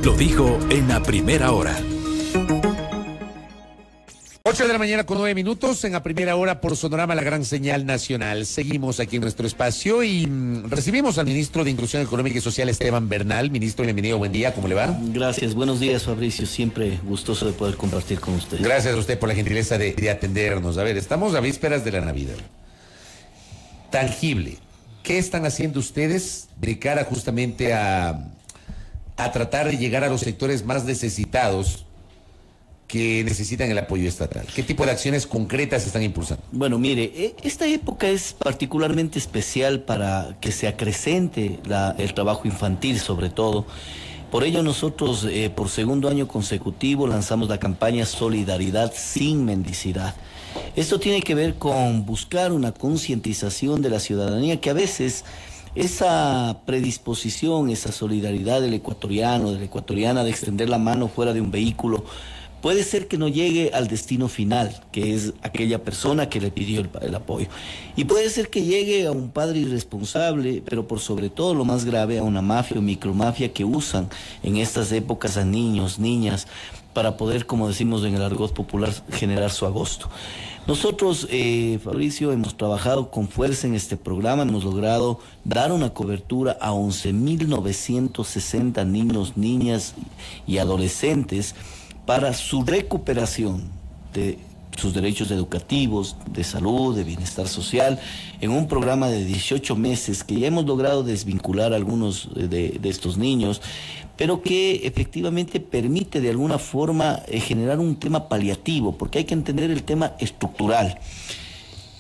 Lo dijo en la primera hora. 8 de la mañana con 9 minutos en la primera hora por Sonorama, la gran señal nacional. Seguimos aquí en nuestro espacio y recibimos al ministro de Inclusión Económica y Social, Esteban Bernal. Ministro, bienvenido, buen día, ¿cómo le va? Gracias, buenos días, Fabricio, siempre gustoso de poder compartir con usted. Gracias a usted por la gentileza de atendernos. A ver, estamos a vísperas de la Navidad. Tangible, ¿qué están haciendo ustedes de cara justamente a tratar de llegar a los sectores más necesitados que necesitan el apoyo estatal? ¿Qué tipo de acciones concretas están impulsando? Bueno, mire, esta época es particularmente especial para que se acrecente el trabajo infantil, sobre todo. Por ello nosotros, por segundo año consecutivo, lanzamos la campaña Solidaridad sin Mendicidad. Esto tiene que ver con buscar una concientización de la ciudadanía, que a veces esa predisposición, esa solidaridad del ecuatoriano, de la ecuatoriana, de extender la mano fuera de un vehículo, puede ser que no llegue al destino final, que es aquella persona que le pidió el apoyo. Y puede ser que llegue a un padre irresponsable, pero por sobre todo, lo más grave, a una mafia o micromafia que usan en estas épocas a niños, niñas, para poder, como decimos en el argot popular, generar su agosto. Nosotros, Fabricio, hemos trabajado con fuerza en este programa, hemos logrado dar una cobertura a 11.960 niños, niñas y adolescentes para su recuperación de sus derechos educativos, de salud, de bienestar social, en un programa de 18 meses que ya hemos logrado desvincular a algunos de estos niños, pero que efectivamente permite de alguna forma generar un tema paliativo, porque hay que entender el tema estructural.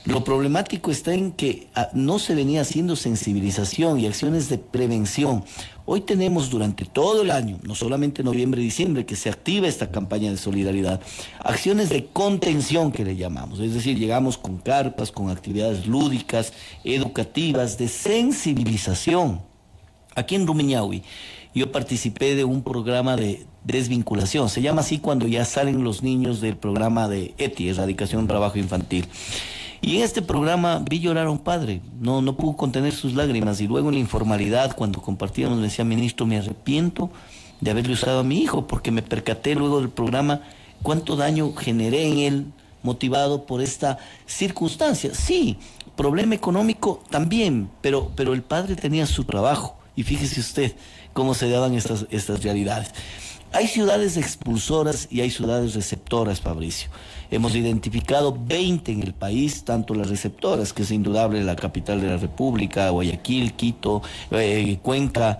Lo problemático está en que no se venía haciendo sensibilización y acciones de prevención. Hoy tenemos durante todo el año, no solamente noviembre y diciembre, que se activa esta campaña de solidaridad, acciones de contención que le llamamos, es decir, llegamos con carpas, con actividades lúdicas, educativas, de sensibilización. Aquí en Rumiñahui yo participé de un programa de desvinculación, se llama así cuando ya salen los niños del programa de ETI, Erradicación del Trabajo Infantil. Y en este programa vi llorar a un padre, no pudo contener sus lágrimas, y luego en la informalidad, cuando compartíamos, me decía: ministro, me arrepiento de haberle usado a mi hijo, porque me percaté luego del programa cuánto daño generé en él, motivado por esta circunstancia. Sí, problema económico también, pero el padre tenía su trabajo, y fíjese usted cómo se daban estas realidades. Hay ciudades expulsoras y hay ciudades receptoras, Fabricio. Hemos identificado 20 en el país, tanto las receptoras, que es indudable la capital de la República, Guayaquil, Quito, Cuenca,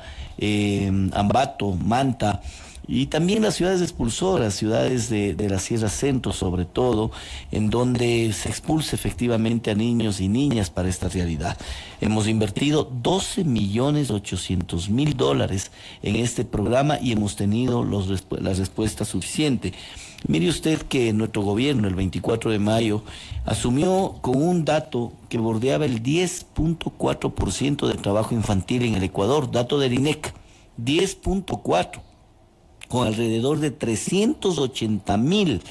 Ambato, Manta, y también las ciudades expulsoras, ciudades de la Sierra Centro sobre todo, en donde se expulsa efectivamente a niños y niñas para esta realidad. Hemos invertido $12.800.000 en este programa y hemos tenido la respuesta suficiente. Mire usted que nuestro gobierno, el 24 de mayo, asumió con un dato que bordeaba el 10.4% del trabajo infantil en el Ecuador, dato del INEC, 10.4%. Con alrededor de 380.000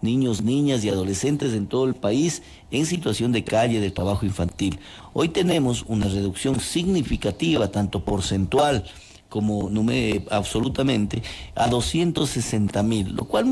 niños, niñas y adolescentes en todo el país en situación de calle de trabajo infantil. Hoy tenemos una reducción significativa, tanto porcentual como absolutamente, a 260.000, lo cual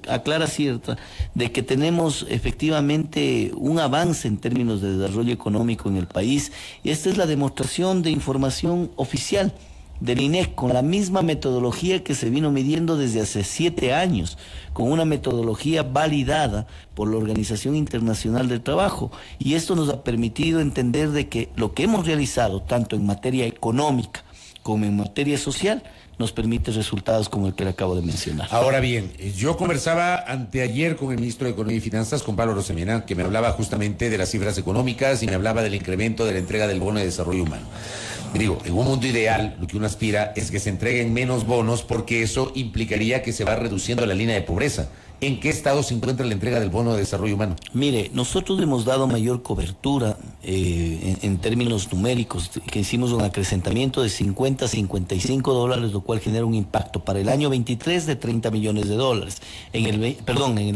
aclara cierta de que tenemos efectivamente un avance en términos de desarrollo económico en el país, y esta es la demostración de información oficial del INEC, con la misma metodología que se vino midiendo desde hace 7 años, con una metodología validada por la Organización Internacional del Trabajo, y esto nos ha permitido entender de que lo que hemos realizado, tanto en materia económica como en materia social, nos permite resultados como el que le acabo de mencionar. Ahora bien, yo conversaba anteayer con el ministro de Economía y Finanzas, con Pablo Rosemena, que me hablaba justamente de las cifras económicas y me hablaba del incremento de la entrega del bono de desarrollo humano. Digo, en un mundo ideal, lo que uno aspira es que se entreguen menos bonos, porque eso implicaría que se va reduciendo la línea de pobreza. ¿En qué estado se encuentra la entrega del bono de desarrollo humano? Mire, nosotros hemos dado mayor cobertura en términos numéricos, que hicimos un acrecentamiento de $50 a $55, lo cual cual genera un impacto para el año 23 de 30 millones de dólares. En el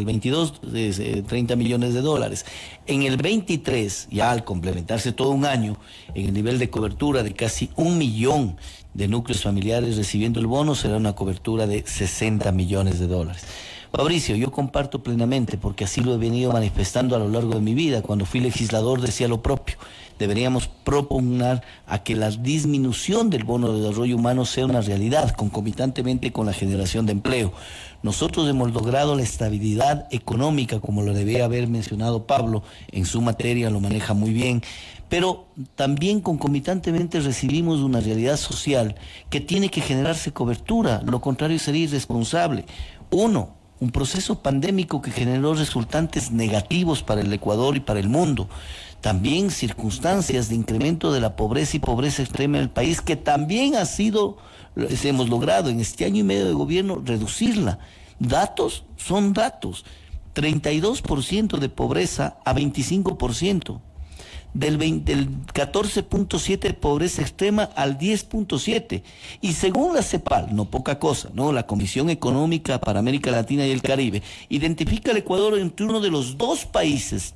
22 de 30 millones de dólares. En el 23, ya al complementarse todo un año, en el nivel de cobertura de casi 1 millón de núcleos familiares recibiendo el bono, será una cobertura de 60 millones de dólares. Fabricio, yo comparto plenamente, porque así lo he venido manifestando a lo largo de mi vida. Cuando fui legislador decía lo propio. Deberíamos propugnar a que la disminución del bono de desarrollo humano sea una realidad, concomitantemente con la generación de empleo. Nosotros hemos logrado la estabilidad económica, como lo debía haber mencionado Pablo, en su materia lo maneja muy bien, pero también concomitantemente recibimos una realidad social que tiene que generarse cobertura, lo contrario sería irresponsable. Un proceso pandémico que generó resultantes negativos para el Ecuador y para el mundo. También circunstancias de incremento de la pobreza y pobreza extrema en el país, que también hemos logrado en este año y medio de gobierno reducirla. Datos son datos. 32% de pobreza a 25%. Del 14.7 de pobreza extrema al 10.7. Y según la CEPAL, no poca cosa, ¿no? La Comisión Económica para América Latina y el Caribe, identifica al Ecuador entre uno de los 2 países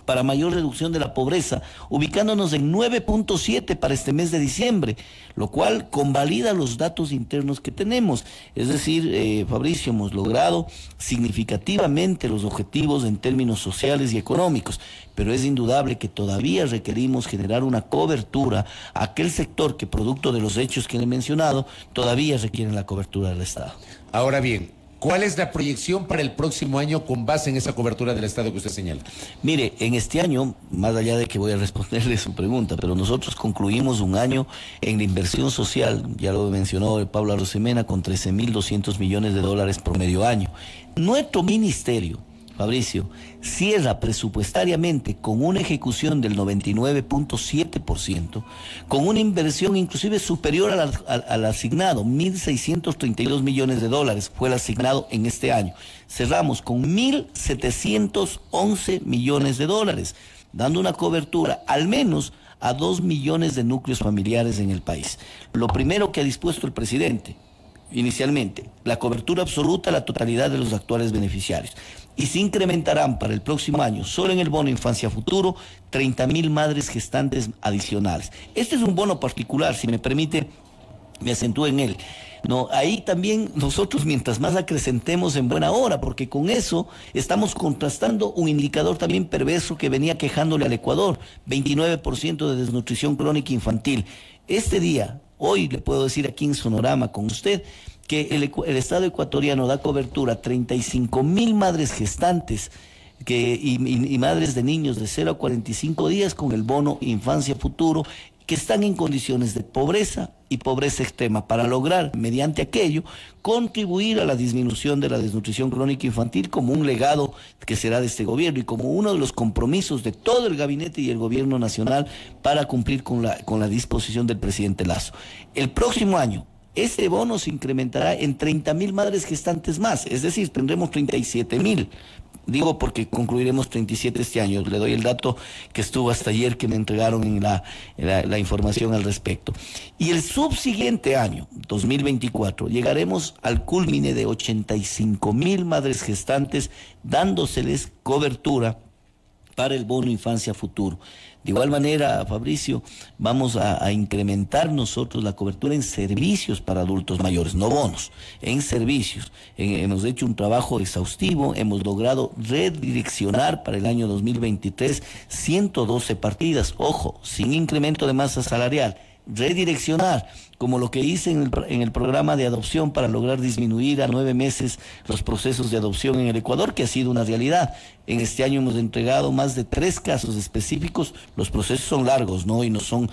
para mayor reducción de la pobreza, ubicándonos en 9.7 para este mes de diciembre, lo cual convalida los datos internos que tenemos. Es decir, Fabricio, hemos logrado significativamente los objetivos en términos sociales y económicos, pero es indudable que todavía requerimos generar una cobertura a aquel sector que, producto de los hechos que he mencionado, todavía requieren la cobertura del Estado. Ahora bien, ¿cuál es la proyección para el próximo año con base en esa cobertura del Estado que usted señala? Mire, en este año, más allá de que voy a responderle su pregunta, pero nosotros concluimos un año en la inversión social, ya lo mencionó Pablo Arosemena, con 13.200 millones de dólares por medio año. Nuestro ministerio, Fabricio, cierra presupuestariamente con una ejecución del 99.7%, con una inversión inclusive superior al asignado. 1.632 millones de dólares fue el asignado en este año. Cerramos con 1.711 millones de dólares, dando una cobertura al menos a 2 millones de núcleos familiares en el país. Lo primero que ha dispuesto el presidente, inicialmente, la cobertura absoluta a la totalidad de los actuales beneficiarios. Y se incrementarán para el próximo año, solo en el bono Infancia Futuro, 30.000 madres gestantes adicionales. Este es un bono particular, si me permite, me acentúo en él. No, ahí también nosotros, mientras más acrecentemos, en buena hora, porque con eso estamos contrastando un indicador también perverso que venía quejándole al Ecuador: 29% de desnutrición crónica infantil. Este día, hoy le puedo decir aquí en Sonorama con usted, que el Estado ecuatoriano da cobertura a 35.000 madres gestantes y madres de niños de 0 a 45 días con el bono Infancia Futuro, que están en condiciones de pobreza y pobreza extrema, para lograr, mediante aquello, contribuir a la disminución de la desnutrición crónica infantil como un legado que será de este gobierno y como uno de los compromisos de todo el gabinete y el gobierno nacional para cumplir con la disposición del presidente Lasso. El próximo año, este bono se incrementará en 30.000 madres gestantes más, es decir, tendremos 37.000. Digo porque concluiremos 37 este año. Le doy el dato que estuvo hasta ayer, que me entregaron en la información al respecto. Y el subsiguiente año, 2024, llegaremos al culmine de 85.000 madres gestantes, dándoseles cobertura para el bono Infancia Futuro. De igual manera, Fabricio, vamos a incrementar nosotros la cobertura en servicios para adultos mayores, no bonos, en servicios. Hemos hecho un trabajo exhaustivo, hemos logrado redireccionar para el año 2023 112 partidas, ojo, sin incremento de masa salarial. Redireccionar, como lo que hice en el programa de adopción para lograr disminuir a 9 meses los procesos de adopción en el Ecuador, que ha sido una realidad. En este año hemos entregado más de 3 casos específicos. Los procesos son largos, ¿no? Y no son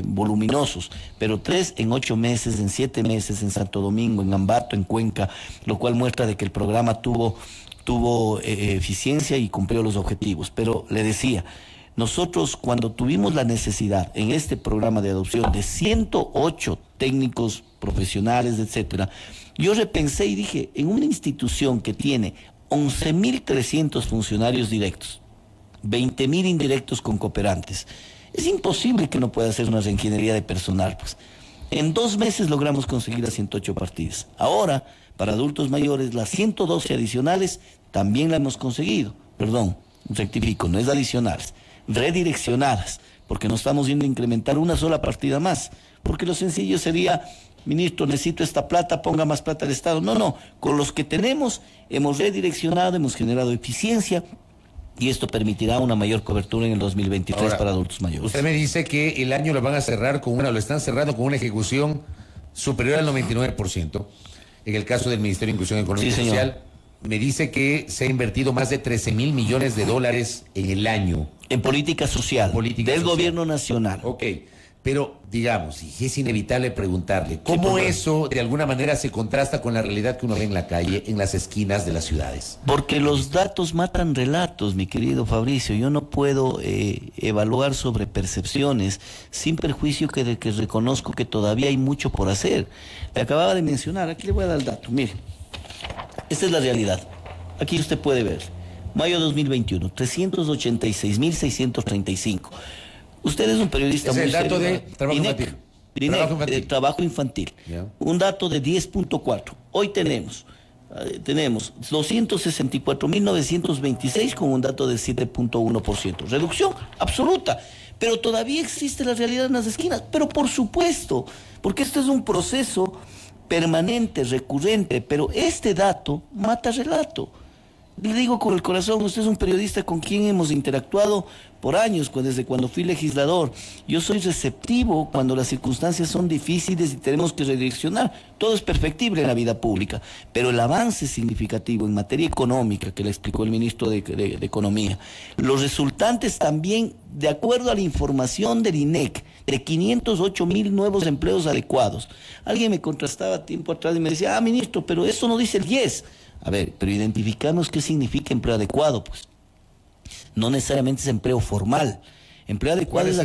voluminosos, pero 3 en 8 meses, en 7 meses, en Santo Domingo, en Ambato, en Cuenca, lo cual muestra de que el programa tuvo eficiencia y cumplió los objetivos. Pero le decía, nosotros, cuando tuvimos la necesidad en este programa de adopción de 108 técnicos profesionales, etcétera, yo repensé y dije, en una institución que tiene 11.300 funcionarios directos, 20.000 indirectos con cooperantes, es imposible que no pueda hacer una reingeniería de personal, pues. En 2 meses logramos conseguir las 108 partidas. Ahora, para adultos mayores, las 112 adicionales también las hemos conseguido. Perdón, rectifico, no es adicionales, redireccionadas, porque no estamos yendo a incrementar una sola partida más. Porque lo sencillo sería, ministro, necesito esta plata, ponga más plata al Estado. No, con los que tenemos hemos redireccionado, hemos generado eficiencia y esto permitirá una mayor cobertura en el 2023 ahora, para adultos mayores. Usted me dice que el año lo van a cerrar lo están cerrando con una ejecución superior al 99%. En el caso del Ministerio de Inclusión Económica y Social, me dice que se ha invertido más de 13.000 millones de dólares en el año. En política social, del gobierno nacional. Ok. Pero, digamos, y es inevitable preguntarle, ¿cómo eso de alguna manera se contrasta con la realidad que uno ve en la calle, en las esquinas de las ciudades? Porque los datos matan relatos, mi querido Fabricio. Yo no puedo evaluar sobre percepciones sin perjuicio de que reconozco que todavía hay mucho por hacer. Le acababa de mencionar, aquí le voy a dar el dato, mire. Esta es la realidad. Aquí usted puede ver. Mayo 2021, 386.635. Usted es un periodista muy serio. Es el dato de trabajo infantil. Trabajo infantil. Yeah. Un dato de 10.4. Hoy tenemos 264.926 con un dato de 7.1%. Reducción absoluta. Pero todavía existe la realidad en las esquinas. Pero por supuesto, porque este es un proceso permanente, recurrente. Pero este dato mata relato. Le digo con el corazón, usted es un periodista con quien hemos interactuado por años, desde cuando fui legislador. Yo soy receptivo cuando las circunstancias son difíciles y tenemos que redireccionar. Todo es perfectible en la vida pública, pero el avance significativo en materia económica, que le explicó el ministro de Economía, los resultantes también, de acuerdo a la información del INEC, de 508.000 nuevos empleos adecuados. Alguien me contrastaba tiempo atrás y me decía, ministro, pero eso no dice el 10. A ver, pero identificamos qué significa empleo adecuado, pues. No necesariamente es empleo formal. Empleo adecuado es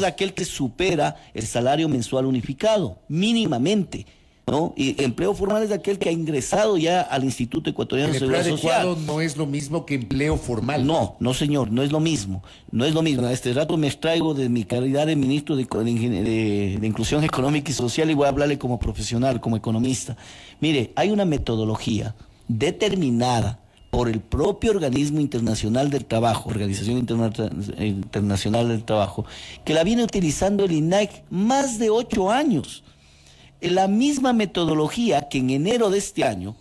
aquel que supera el salario mensual unificado, mínimamente, ¿no? Y empleo formal es aquel que ha ingresado ya al Instituto Ecuatoriano de Seguridad Social. Empleo adecuado no es lo mismo que empleo formal. No, señor, no es lo mismo. No es lo mismo. A este rato me extraigo de mi calidad de ministro de Inclusión Económica y Social y voy a hablarle como profesional, como economista. Mire, hay una metodología determinada por el propio Organismo Internacional del Trabajo, Organización Internacional del Trabajo, que la viene utilizando el INAC más de 8 años. La misma metodología que en enero de este año,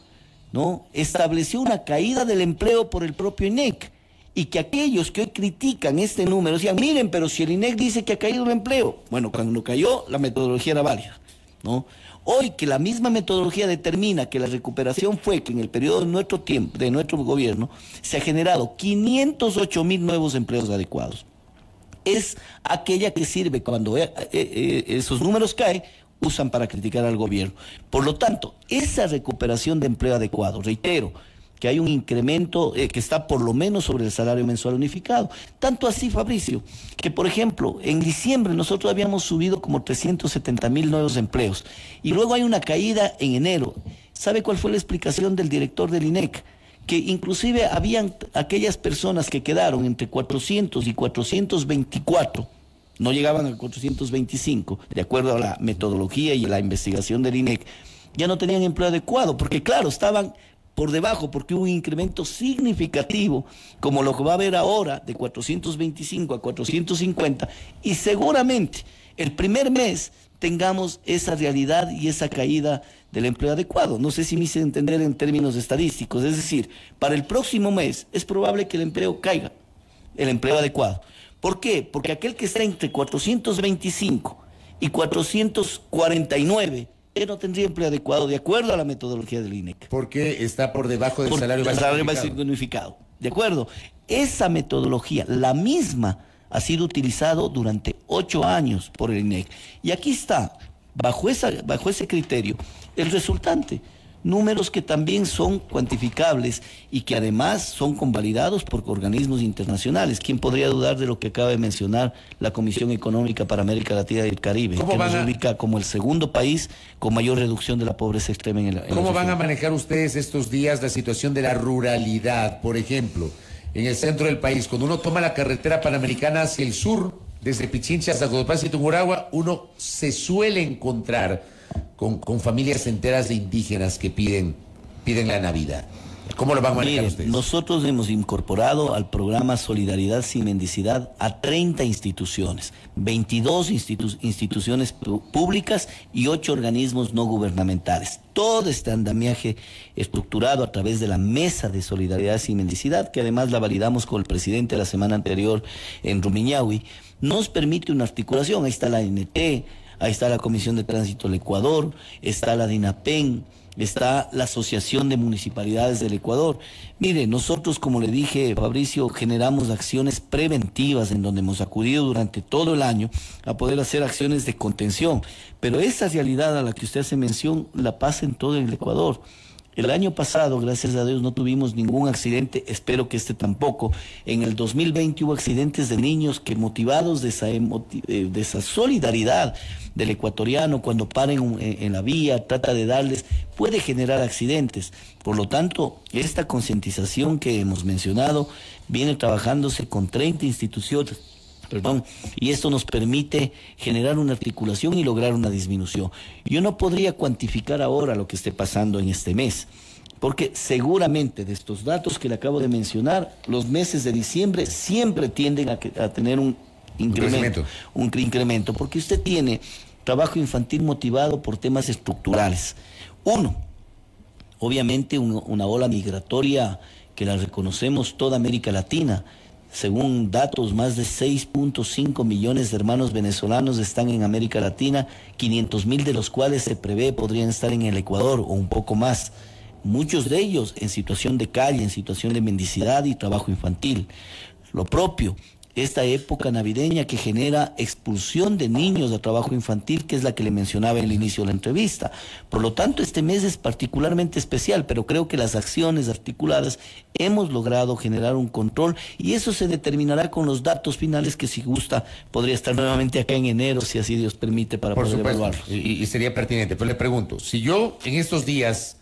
¿no?, estableció una caída del empleo por el propio INEC, y que aquellos que hoy critican este número decían, miren, pero si el INEC dice que ha caído el empleo, bueno, cuando cayó la metodología era válida, ¿no? Hoy que la misma metodología determina que la recuperación fue que en el periodo de nuestro gobierno se ha generado 508.000 nuevos empleos adecuados. Es aquella que sirve cuando esos números caen, usan para criticar al gobierno. Por lo tanto, esa recuperación de empleo adecuado, reitero, que hay un incremento que está por lo menos sobre el salario mensual unificado. Tanto así, Fabricio, que por ejemplo, en diciembre nosotros habíamos subido como 370.000 nuevos empleos y luego hay una caída en enero. ¿Sabe cuál fue la explicación del director del INEC? Que inclusive habían aquellas personas que quedaron entre 400 y 424, no llegaban a 425, de acuerdo a la metodología y la investigación del INEC, ya no tenían empleo adecuado, porque claro, estaban por debajo, porque hubo un incremento significativo, como lo que va a haber ahora, de 425 a 450, y seguramente el primer mes tengamos esa realidad y esa caída del empleo adecuado. No sé si me hice entender en términos estadísticos, es decir, para el próximo mes es probable que el empleo caiga, el empleo adecuado. ¿Por qué? Porque aquel que está entre 425 y 449 no tendría empleo adecuado de acuerdo a la metodología del INEC. Porque está por debajo del salario básico unificado. ¿De acuerdo? Esa metodología, la misma, ha sido utilizado durante 8 años por el INEC. Y aquí está, bajo ese criterio, el resultante. Números que también son cuantificables y que además son convalidados por organismos internacionales. ¿Quién podría dudar de lo que acaba de mencionar la Comisión Económica para América Latina y el Caribe, que nos ubica como el segundo país con mayor reducción de la pobreza extrema en el ¿Cómo van a manejar ustedes estos días la situación de la ruralidad? Por ejemplo, en el centro del país, cuando uno toma la carretera panamericana hacia el sur, desde Pichincha hasta Cotopaxi y Tungurahua, uno se suele encontrar con familias enteras de indígenas que piden la Navidad. ¿Cómo lo van a manejar ustedes? Nosotros hemos incorporado al programa Solidaridad sin Mendicidad a 30 instituciones, 22 instituciones públicas y 8 organismos no gubernamentales. Todo este andamiaje estructurado a través de la Mesa de Solidaridad sin Mendicidad, que además la validamos con el presidente la semana anterior en Rumiñahui, nos permite una articulación. Ahí está la ANT, ahí está la Comisión de Tránsito del Ecuador, está la DINAPEN, está la Asociación de Municipalidades del Ecuador. Mire, nosotros, como le dije, Fabricio, generamos acciones preventivas en donde hemos acudido durante todo el año a poder hacer acciones de contención. Pero esa realidad a la que usted hace mención la pasa en todo el Ecuador. El año pasado, gracias a Dios, no tuvimos ningún accidente, espero que este tampoco. En el 2020 hubo accidentes de niños que, motivados de esa solidaridad del ecuatoriano, cuando paren en la vía, trata de darles, puede generar accidentes. Por lo tanto, esta concientización que hemos mencionado viene trabajándose con 30 instituciones. Y esto nos permite generar una articulación y lograr una disminución. Yo no podría cuantificar ahora lo que esté pasando en este mes, porque seguramente de estos datos que le acabo de mencionar, los meses de diciembre siempre tienden a tener un incremento, porque usted tiene trabajo infantil motivado por temas estructurales. Uno, obviamente una ola migratoria que la reconocemos toda América Latina. Según datos, más de 6.5 millones de hermanos venezolanos están en América Latina, 500,000 de los cuales se prevé podrían estar en el Ecuador o un poco más. Muchos de ellos en situación de calle, en situación de mendicidad y trabajo infantil. Lo propio, esta época navideña que genera expulsión de niños a trabajo infantil, que es la que le mencionaba en el inicio de la entrevista. Por lo tanto, este mes es particularmente especial, pero creo que las acciones articuladas hemos logrado generar un control y eso se determinará con los datos finales, que, si gusta, podría estar nuevamente acá en enero, si así Dios permite, para poder evaluarlo. Y sería pertinente, pero le pregunto, si yo en estos días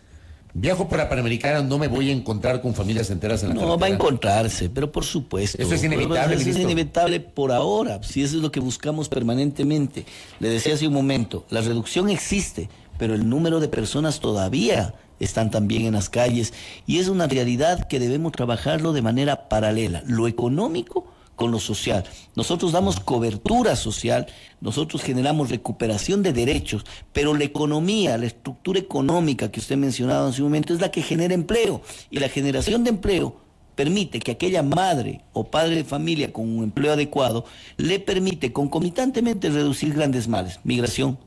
viajo por la Panamericana, no me voy a encontrar con familias enteras en la carretera. No, va a encontrarse, pero por supuesto. Eso es inevitable, Eso es inevitable por ahora, si eso es lo que buscamos permanentemente. Le decía hace un momento, la reducción existe, pero el número de personas todavía están también en las calles y es una realidad que debemos trabajarlo de manera paralela, lo económico con lo social. Nosotros damos cobertura social, nosotros generamos recuperación de derechos, pero la economía, la estructura económica que usted mencionaba en su momento es la que genera empleo, y la generación de empleo permite que aquella madre o padre de familia con un empleo adecuado le permite concomitantemente reducir grandes males: migración,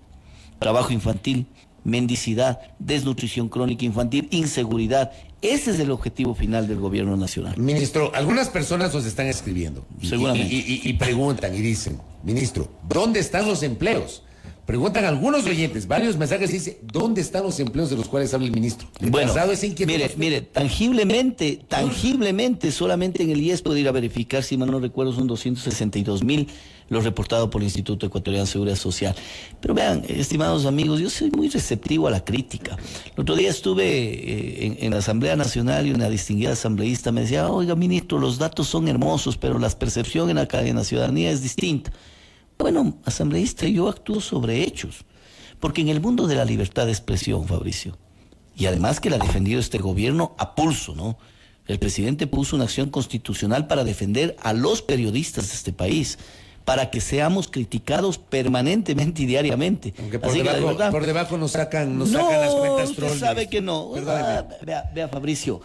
trabajo infantil, mendicidad, desnutrición crónica infantil, inseguridad. Ese es el objetivo final del gobierno nacional. Ministro, algunas personas nos están escribiendo y preguntan y dicen, ministro, ¿dónde están los empleos? Preguntan algunos oyentes, varios mensajes, dice, ¿dónde están los empleos de los cuales habla el ministro? Bueno, mire, tangiblemente, solamente en el IES puedo ir a verificar, si mal no recuerdo, son 262,000 los reportados por el Instituto Ecuatoriano de Seguridad Social. Pero vean, estimados amigos, yo soy muy receptivo a la crítica. El otro día estuve en la Asamblea Nacional y una distinguida asambleísta me decía, oiga, ministro, los datos son hermosos, pero la percepción en la ciudadanía es distinta. Bueno, asambleísta, yo actúo sobre hechos, porque en el mundo de la libertad de expresión, Fabricio, y además que la ha defendido este gobierno a pulso, ¿no? El presidente puso una acción constitucional para defender a los periodistas de este país, para que seamos criticados permanentemente y diariamente. Aunque por debajo nos sacan las cuentas trolls. Usted sabe que no. Vea, Fabricio,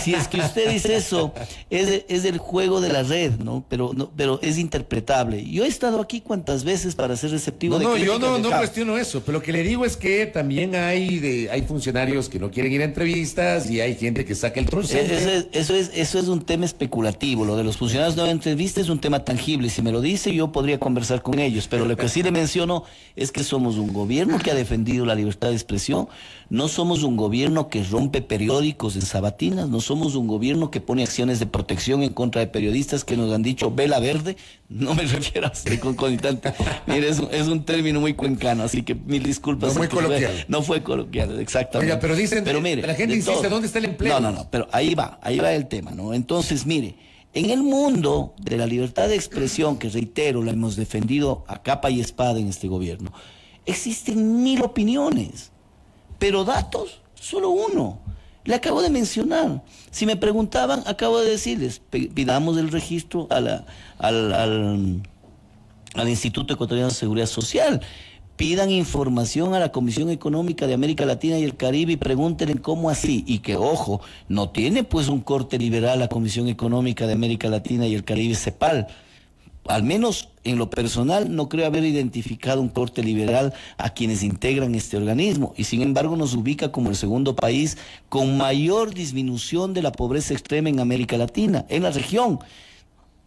si es que usted dice eso, es el juego de la red, ¿no? Pero es interpretable. Yo he estado aquí cuantas veces para ser receptivo. Yo no cuestiono eso, pero lo que le digo es que también hay funcionarios que no quieren ir a entrevistas y hay gente que saca el troll. Eso es un tema especulativo. Lo de los funcionarios no de entrevistas es un tema tangible. Si me lo dice, yo podría conversar con ellos, pero lo que sí le menciono es que somos un gobierno que ha defendido la libertad de expresión, no somos un gobierno que rompe periódicos en sabatinas, no somos un gobierno que pone acciones de protección en contra de periodistas que nos han dicho vela verde. No me refiero a ser concomitante. Mire, es un término muy cuencano, así que mil disculpas. No muy coloquial. No fue coloquial, exactamente. Oiga, pero mire, la gente insiste, ¿dónde está el empleo? No, pero ahí va el tema, ¿no? Entonces, mire, En el mundo de la libertad de expresión, que reitero, la hemos defendido a capa y espada en este gobierno, existen 1000 opiniones, pero datos, solo uno. Le acabo de mencionar. Si me preguntaban, acabo de decirles, pidamos el registro al Instituto Ecuatoriano de Seguridad Social. Pidan información a la Comisión Económica de América Latina y el Caribe y pregúntenle cómo así. Y que, ojo, no tiene pues un corte liberal la Comisión Económica de América Latina y el Caribe, CEPAL. Al menos en lo personal no creo haber identificado un corte liberal a quienes integran este organismo, y sin embargo nos ubica como el segundo país con mayor disminución de la pobreza extrema en América Latina, en la región.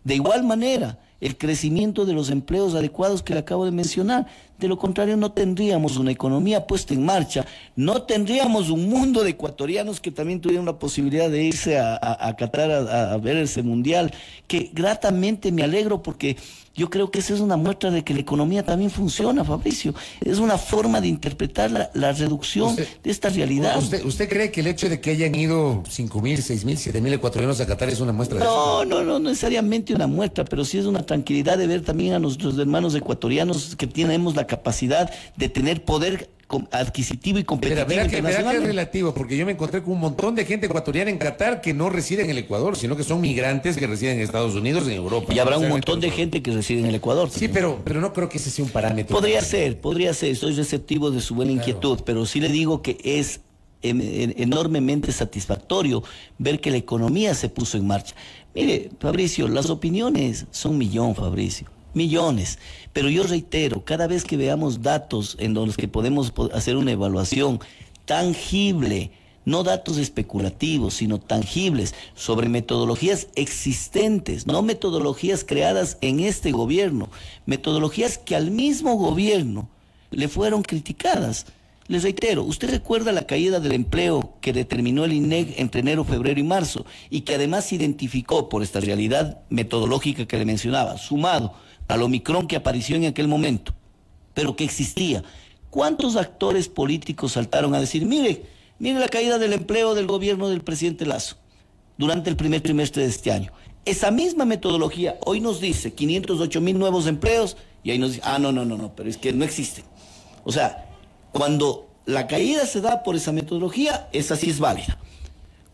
De igual manera, el crecimiento de los empleos adecuados que le acabo de mencionar. De lo contrario, no tendríamos una economía puesta en marcha, no tendríamos un mundo de ecuatorianos que también tuvieran la posibilidad de irse a Qatar a ver ese mundial, que gratamente me alegro porque yo creo que esa es una muestra de que la economía también funciona, Fabricio. Es una forma de interpretar la reducción de esta realidad. ¿Usted cree que el hecho de que hayan ido 5.000, 6.000, 7.000 ecuatorianos a Qatar es una muestra de eso? No necesariamente una muestra, pero sí es una tranquilidad de ver también a nuestros hermanos ecuatorianos que tenemos la capacidad de tener poder adquisitivo y competitivo internacional. Verá que es relativo, porque yo me encontré con un montón de gente ecuatoriana en Qatar que no reside en el Ecuador, sino que son migrantes que residen en Estados Unidos, en Europa. Y habrá un montón de gente que reside en el Ecuador también. Sí, pero no creo que ese sea un parámetro. Podría ser, estoy receptivo de su buena inquietud, pero sí le digo que es enormemente satisfactorio ver que la economía se puso en marcha. Mire, Fabricio, las opiniones son Fabricio. Millones, pero yo reitero, cada vez que veamos datos en los que podemos hacer una evaluación tangible, no datos especulativos, sino tangibles, sobre metodologías existentes, no metodologías creadas en este gobierno, metodologías que al mismo gobierno le fueron criticadas. Les reitero, usted recuerda la caída del empleo que determinó el INEC entre enero, febrero y marzo, y que además se identificó por esta realidad metodológica que le mencionaba, sumado al Omicron que apareció en aquel momento, pero que existía. ¿Cuántos actores políticos saltaron a decir, mire la caída del empleo del gobierno del presidente Lasso durante el primer trimestre de este año? Esa misma metodología hoy nos dice 508,000 nuevos empleos, y ahí nos dice, no, pero es que no existen. O sea, cuando la caída se da por esa metodología, esa sí es válida.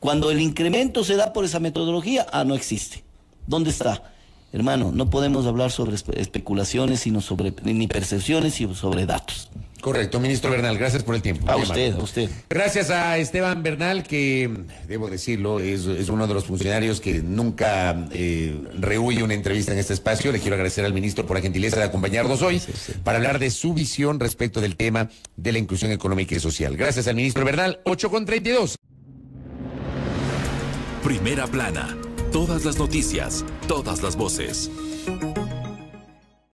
Cuando el incremento se da por esa metodología, no existe. ¿Dónde está? Hermano, no podemos hablar sobre especulaciones, sino ni percepciones, sino sobre datos. Correcto, ministro Bernal, gracias por el tiempo. A usted. Gracias a Esteban Bernal, que, debo decirlo, es uno de los funcionarios que nunca rehuye una entrevista en este espacio. Le quiero agradecer al ministro por la gentileza de acompañarnos hoy para hablar de su visión respecto del tema de la inclusión económica y social. Gracias al ministro Bernal, 8:32. Primera plana. Todas las noticias, todas las voces.